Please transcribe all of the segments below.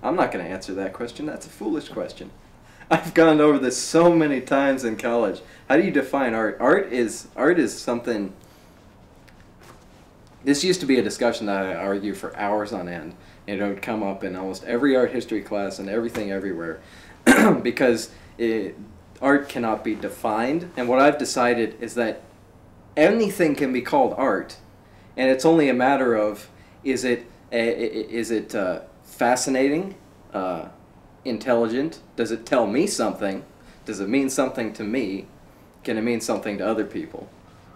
I'm not going to answer that question. That's a foolish question. I've gone over this so many times in college. How do you define art? Art is something. This used to be a discussion that I argue for hours on end. And it would come up in almost every art history class and everything everywhere, because art cannot be defined. And what I've decided is that anything can be called art, and it's only a matter of is it fascinating, intelligent? Does it tell me something? Does it mean something to me? Can it mean something to other people?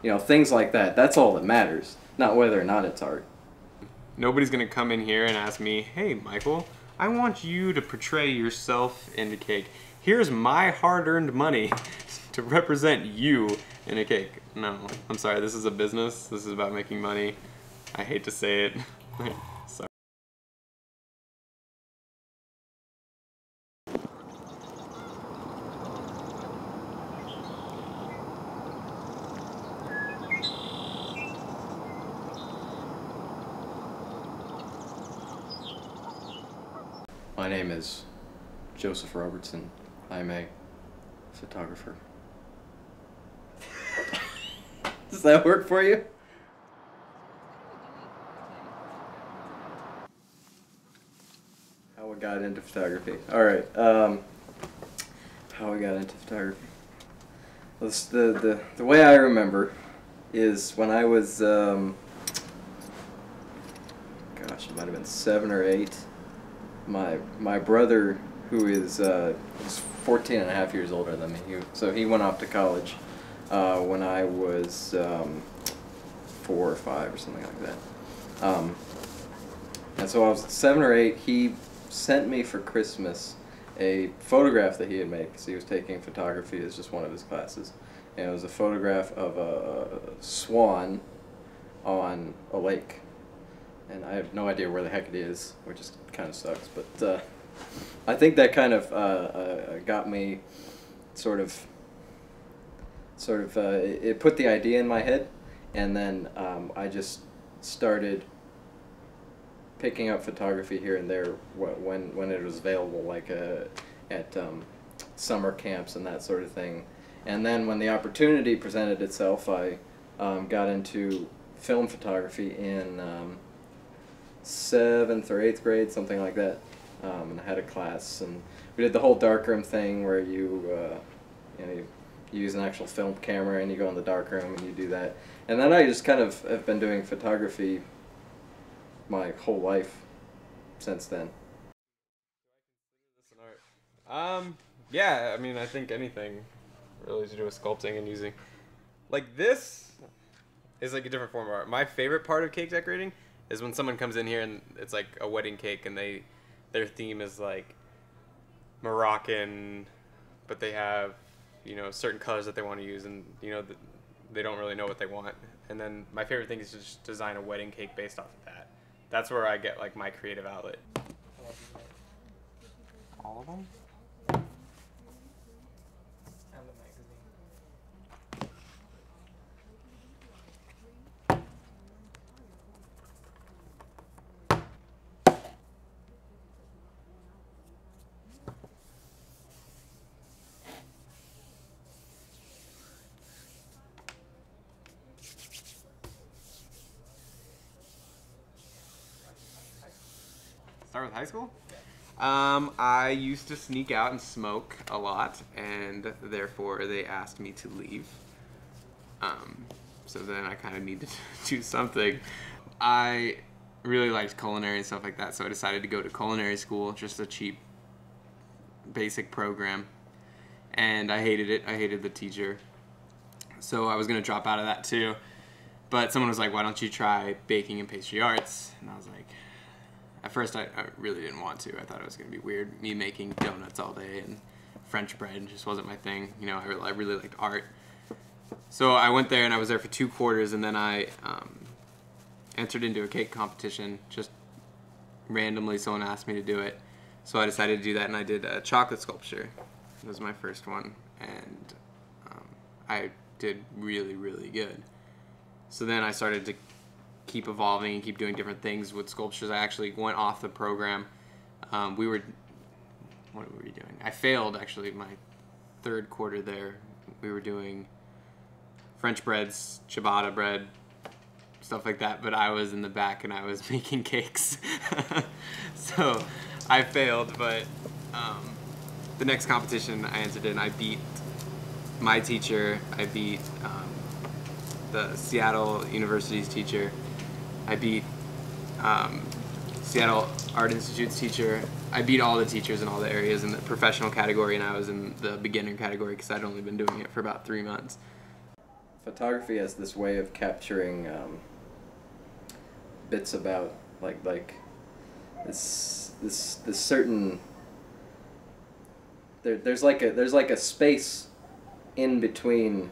You know, things like that. That's all that matters, not whether or not it's art. Nobody's gonna come in here and ask me, hey Michael, I want you to portray yourself in a cake. Here's my hard-earned money to represent you in a cake. No, I'm sorry, this is a business. This is about making money. I hate to say it. Sorry. My name is Joseph Robertson. I'm a photographer. Does that work for you? How I got into photography. Alright, how I got into photography. The way I remember is when I was, gosh, it might have been 7 or 8. My brother, who is 14 and a half years older than me, so he went off to college when I was 4 or 5 or something like that. And so I was 7 or 8. He sent me for Christmas a photograph that he had made, because he was taking photography as just one of his classes. And it was a photograph of a swan on a lake. And I have no idea where the heck it is, which is kind of sucks. But I think that kind of got me it put the idea in my head, and then I just started picking up photography here and there when it was available, like at summer camps and that sort of thing. And then when the opportunity presented itself, I got into film photography in 7th or 8th grade, something like that. And I had a class, and we did the whole darkroom thing where you use an actual film camera and you go in the darkroom and you do that. And then I just kind of have been doing photography my whole life since then. Yeah, I mean, I think anything really to do with sculpting and using, like, this is like a different form of art. My favorite part of cake decorating is when someone comes in here and it's like a wedding cake and their theme is like Moroccan, but they have, you know, certain colors that they want to use, and you know they don't really know what they want. And then my favorite thing is to just design a wedding cake based off of that. That's where I get like my creative outlet. All of them? Start with high school? I used to sneak out and smoke a lot, and therefore they asked me to leave. So then I kind of needed to do something. I really liked culinary and stuff like that, so I decided to go to culinary school, just a cheap, basic program. And I hated it. I hated the teacher. So I was going to drop out of that too. But someone was like, why don't you try baking and pastry arts? And I was like, at first I really didn't want to. I thought it was going to be weird, me making donuts all day, and French bread just wasn't my thing. You know, I really liked art. So I went there and I was there for 2 quarters, and then I entered into a cake competition. Just randomly someone asked me to do it. So I decided to do that, and I did a chocolate sculpture. It was my first one, and I did really, really good. So then I started to keep evolving and keep doing different things with sculptures. I actually went off the program We were, what were we doing? I failed actually my third quarter there. We were doing French breads, ciabatta bread, stuff like that, but I was in the back and I was making cakes. So I failed, but the next competition I entered in, I beat my teacher, I beat the Seattle University's teacher, I beat Seattle Art Institute's teacher. I beat all the teachers in all the areas in the professional category, and I was in the beginner category because I'd only been doing it for about 3 months. Photography has this way of capturing bits about like this certain there's like a space in between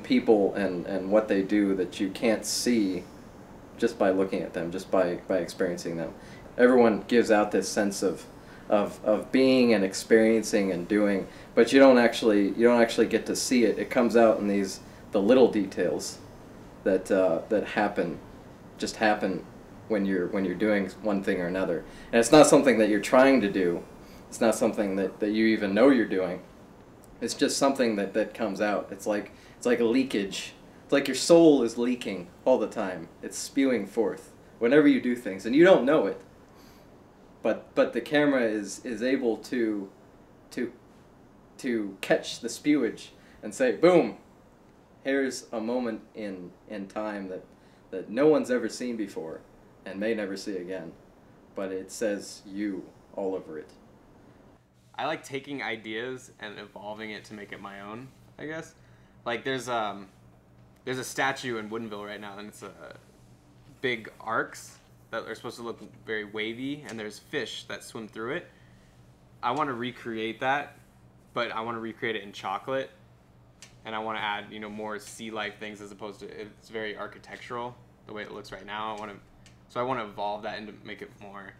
people and what they do that you can't see just by looking at them, just by experiencing them. Everyone gives out this sense of being and experiencing and doing, but you don't actually get to see it. It comes out in the little details that happen when you're doing one thing or another. And it's not something that you're trying to do. It's not something that you even know you're doing. It's just something that comes out. It's like a leakage. It's like your soul is leaking all the time. It's spewing forth whenever you do things, and you don't know it. But the camera is able to catch the spewage and say, boom, here's a moment in time that no one's ever seen before and may never see again. But it says you all over it. I like taking ideas and evolving it to make it my own, I guess. Like there's a statue in Woodinville right now, and it's big arcs that are supposed to look very wavy, and there's fish that swim through it. I want to recreate that, but I want to recreate it in chocolate, and I want to add, more sea life things as opposed to it's very architectural the way it looks right now. I want to evolve that and to make it more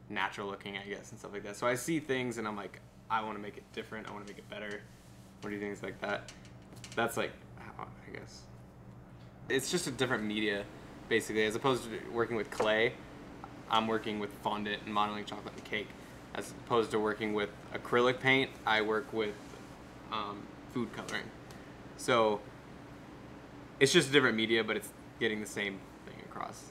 natural looking, I guess, and stuff like that. So I see things and I'm like, I want to make it different. I want to make it better. What do you think is like that? That's like, I guess. It's just a different media, basically. As opposed to working with clay, I'm working with fondant and modeling chocolate and cake. As opposed to working with acrylic paint, I work with food coloring. So it's just a different media, but it's getting the same thing across.